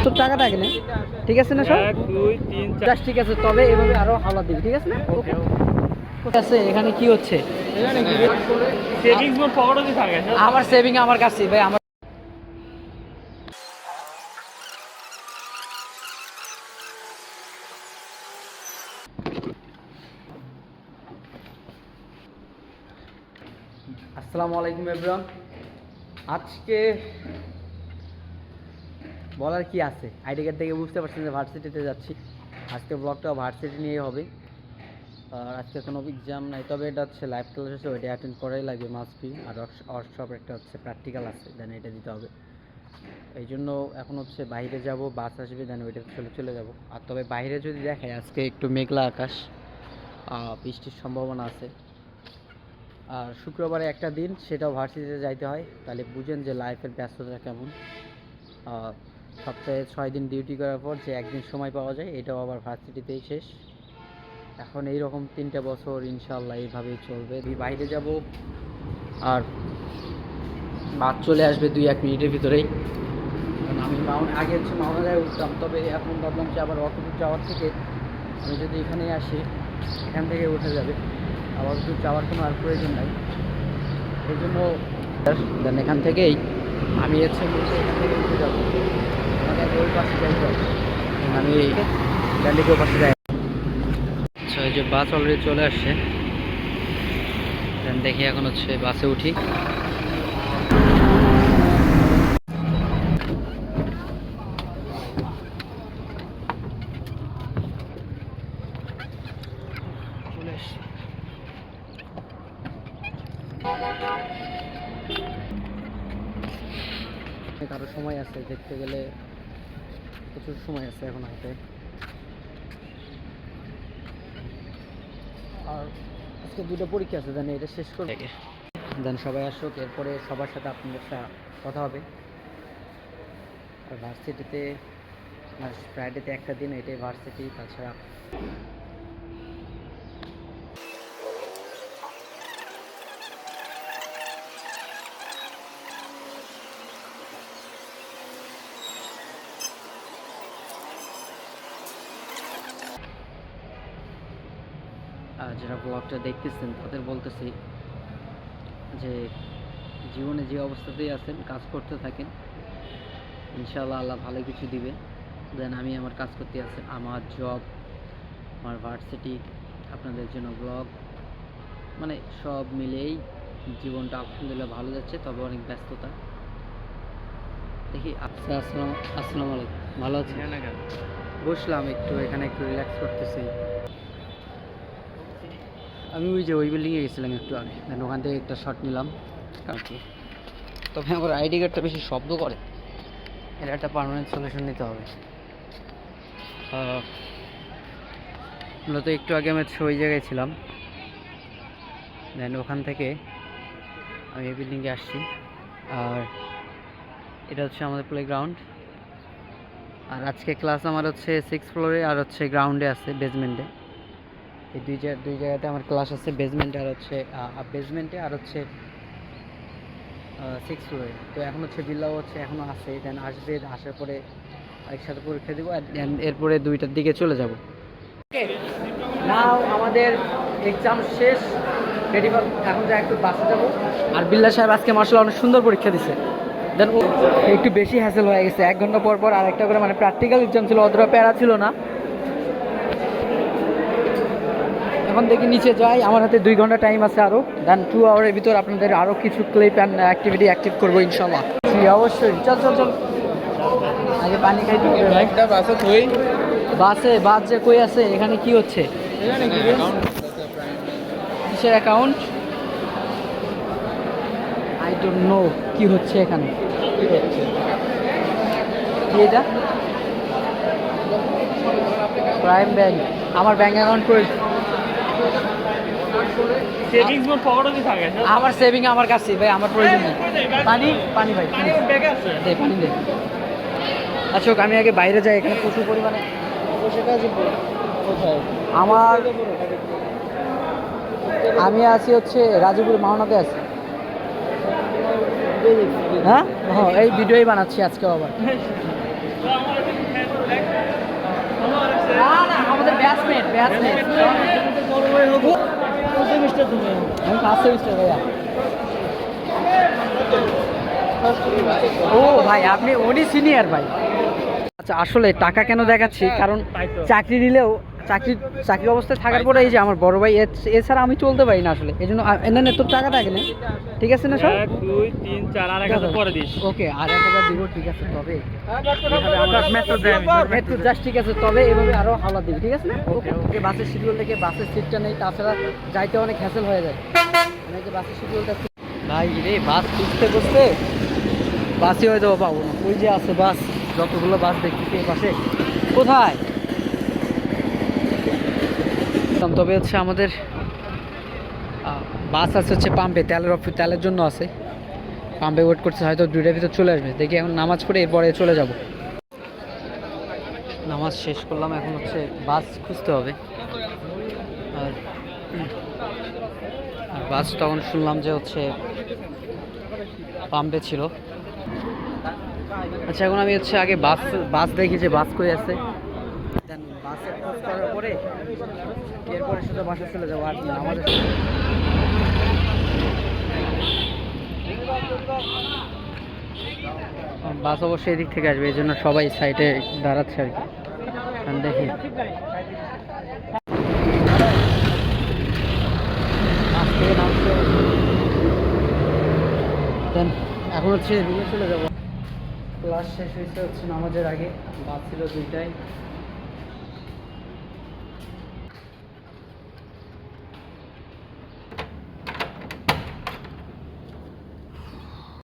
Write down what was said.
তোর টাকাটা আগে নে, ঠিক আছে না সব? 1 2 3 4 ঠিক আছে, তবে এভাবে আরো হাওলা দিবি, ঠিক আছে না? ওকে ঠিক আছে। এখানে কি হচ্ছে? সেভিংস মোর পকেটে দি থাকে আমার সেভিং আমার কাছে ভাই। আমার আসসালামু আলাইকুম এভরিওয়ান। আজকে বলার কি আছে, আইডি কার্ড থেকে বুঝতে পারছেন যে ভার্সিটিতে যাচ্ছি। আজকে ব্লগটা ভার্সিটি নিয়েই হবে। আর আজকে কোনো এক্সাম নাই, তবে এটা হচ্ছে লাইভ ক্লাস আছে, ওইটা অ্যাটেন্ড করাই লাগবে, মাস্ট বি। আর ওয়ার্কশপ একটা হচ্ছে প্র্যাকটিক্যাল আছে, দেন এটা দিতে হবে। এই জন্য এখন হচ্ছে বাইরে যাব, বাস আসবে, দেন ওইটা চলে যাব। আর তবে বাইরে যদি দেখায় আজকে একটু মেঘলা আকাশ, বৃষ্টির সম্ভাবনা আছে। আর শুক্রবারে একটা দিন, সেটাও ভার্সিটিতে যাইতে হয়, তাহলে বুঝেন যে লাইফের ব্যস্ততা কেমন। সপ্তাহে 6 দিন ডিউটি করার পর যে একদিন সময় পাওয়া যায়, এটাও আবার ভার্সিটিতেই শেষ। এখন এইরকম 3টা বছর ইনশাল্লাহ এইভাবেই চলবে। বাইরে যাব, আর বাস চলে আসবে 2-1 মিনিটের ভিতরেই। কারণ আমি আগে হচ্ছে মাওনাদায় উঠতাম, তবে এখন ভাবলাম যে আবার অতদূর যাওয়ার থেকে আমি যদি এখানে আসি, এখান থেকে উঠে যাবে, আবার দূর যাওয়ার কোনো আর প্রয়োজন নাই। এই জন্য দেন এখান থেকেই আমি হচ্ছে এখান থেকে উঠে যাবো, আমাকে ওই পাশে যাইতে হবে। আমি ডান্ডিকে ওই পাশে যাই। আচ্ছা, এই যে বাস অলরেডি চলে আসছে, দেন দেখি এখন হচ্ছে বাসে উঠি। চলে আসছি। কারো সময় আছে, দেখতে গেলে প্রচুর সময় আছে এখন হাতে। আর আজকে 2টা পরীক্ষা আছে, দেন এটা শেষ করবে, দেন সবাই আসুক, এরপরে সবার সাথে আপনাদের কথা হবে। আর ভার্সিটিতে ফ্রাইডেতে একটা দিন, এটাই ভার্সিটি। তাছাড়া যারা ব্লগটা দেখতেছেন তাদের বলতেছি যে জীবনে যে অবস্থাতেই আছেন, কাজ করতে থাকেন, ইনশাআল্লাহ আল্লাহ ভালো কিছু দিবে। দেন আমি আমার কাজ করতে আছি, আমার জব, আমার ভার্সিটি, আপনাদের জন্য ব্লগ, মানে সব মিলেই জীবনটা আলহামদুলিল্লাহ ভালো যাচ্ছে, তবে অনেক ব্যস্ততা। দেখি। আচ্ছা, আসসালামু আলাইকুম। ভালো আছি। বসলাম একটু, এখানে একটু রিল্যাক্স করতেছি। আমি ওই যে ওই বিল্ডিংয়ে গেছিলাম একটু আগে, দেন ওখান থেকে একটা শট নিলাম। তবে আমার আইডি কার্ডটা বেশি শব্দ করে, এর একটা পার্মানেন্ট সলিউশন নিতে হবে। মূলত একটু আগে আমি ওই জায়গায় ছিলাম, দেন ওখান থেকে আমি এই বিল্ডিংয়ে আসছি। আর এটা হচ্ছে আমাদের প্লেগ্রাউন্ড। আর আজকে ক্লাস আমার হচ্ছে 6th ফ্লোরে, আর হচ্ছে গ্রাউন্ডে আছে, বেসমেন্টে। এই দুই জায়গাতে আমার ক্লাস আছে, বেসমেন্টে আর হচ্ছে 6th ফ্লোরে। তো এখন হচ্ছে বিল্লাও হচ্ছে এখনও আছে, দেন আসবে, আসার পরে একসাথে পরীক্ষা দেবো, আর এরপরে 2টার দিকে চলে যাব। নাও আমাদের এক্সাম শেষ, রেডি। এখন যা একটু বাসে যাবো। আর বিল্লা সাহেব আজকে মার্শাল্লাহ অনেক সুন্দর পরীক্ষা দিছে, দেন ও একটু বেশি হ্যাসেল হয়ে গেছে। 1 ঘন্টা পর পর আরেকটা করে, মানে প্র্যাকটিক্যাল এক্সাম ছিল, অতটা প্যারা ছিল না। এখন দেখি নিচে যাই, আমার হাতে 2 ঘন্টা টাইম আছে আরও, দেন 2 আওয়ারের ভিতর আপনাদের আরও কিছু ক্লিপ অ্যান্ড অ্যাক্টিভিটি অ্যাক্টিভ করবো ইনশাল্লাহ। অবশ্যই, চল আগে পানি খাইতে হবে ভাই। বাস যে কই আছে, এখানে কি হচ্ছে? কিসের অ্যাকাউন্ট? আই ডোন্ট নো কি হচ্ছে এখানে। কি এটা? Prime bank. আমার ব্যাংক অ্যাকাউন্ট করে, সেভিংস মোর পকেটে দি থাকে আমার সেভিং আমার কাছে ভাই, আমার প্রয়োজন নেই। পানি ভাই, ব্যাগে আছে, দে পানি দে। আচ্ছা, আমি আগে বাইরে যাই, এখানে প্রচুর পরিমাণে। আমি আছি হচ্ছে রাজীপুর মাওনাতে আছি। হ্যাঁ, এই ভিডিওই বানাচ্ছি আজকে আবার। না না আমাদের ব্যাচমেট আমি ফার্স্ট সেমিস্টার ভাইয়া। ও ভাই আপনি উনি সিনিয়র ভাই। আচ্ছা আসলে টাকা কেন দেখাচ্ছি, কারণ তাই তো। চাকরি নিলেও চাকরি অবস্থায় থাকার পরে এই যে আমার বড় ভাই এছাড়া আমি চলতে পারি না আসলে, এই জন্য এনে তোর টাকাটা আগে নে, ঠিক আছে না সব? 1 2 3 4 আর 1000 পরে দিস। ওকে আর 1000 দিব, ঠিক আছে তবে মেট্রো দেয় আমি। মেট্রো জাস্ট ঠিক আছে, তবে এভাবে আরো হাওলা দিবি, ঠিক আছে না? ওকে বাসের শিডিউল দেখে বাসের সিটটা নেই, তাছাড়া যাইতে অনেক হ্যাসেল হয়ে যায়। অনেকে বাসের শিডিউলটা ভাই রে বাস খুঁজতে খুঁজতে বাসই হয়তো পাবো না। ওই যে আছে বাস, যতগুলো বাস দেখতেছি এই পাশে কোথায়। তবে হচ্ছে আমাদের বাস আছে হচ্ছে পাম্পে, তেলের জন্য আছে পাম্পে, ওয়েট করছে, হয়তো 2টার ভিতর চলে আসবে। দেখি এখন নামাজ পড়ে এরপরে চলে যাব। নামাজ শেষ করলাম, এখন হচ্ছে বাস খুঁজতে হবে। আর বাস তখন শুনলাম যে হচ্ছে পাম্পে ছিল। আচ্ছা এখন আমি হচ্ছে আগে বাস দেখি যে বাস কই আছে, দেন বাসে খোঁজ করার পরে এরপরে শুধু বাসে চলে যাবো। আর কি আমাদের বাস অবশ্যই এদিক থেকে আসবে, এই জন্য সবাই সাইডে দাঁড়াচ্ছে আর কি। এখন দেখি বাস থেকে নামছে, দেন এখন হচ্ছে রুমে চলে যাবো। ক্লাস শেষ হয়েছে হচ্ছে নামাজের আগে, বাস ছিল 2টায়।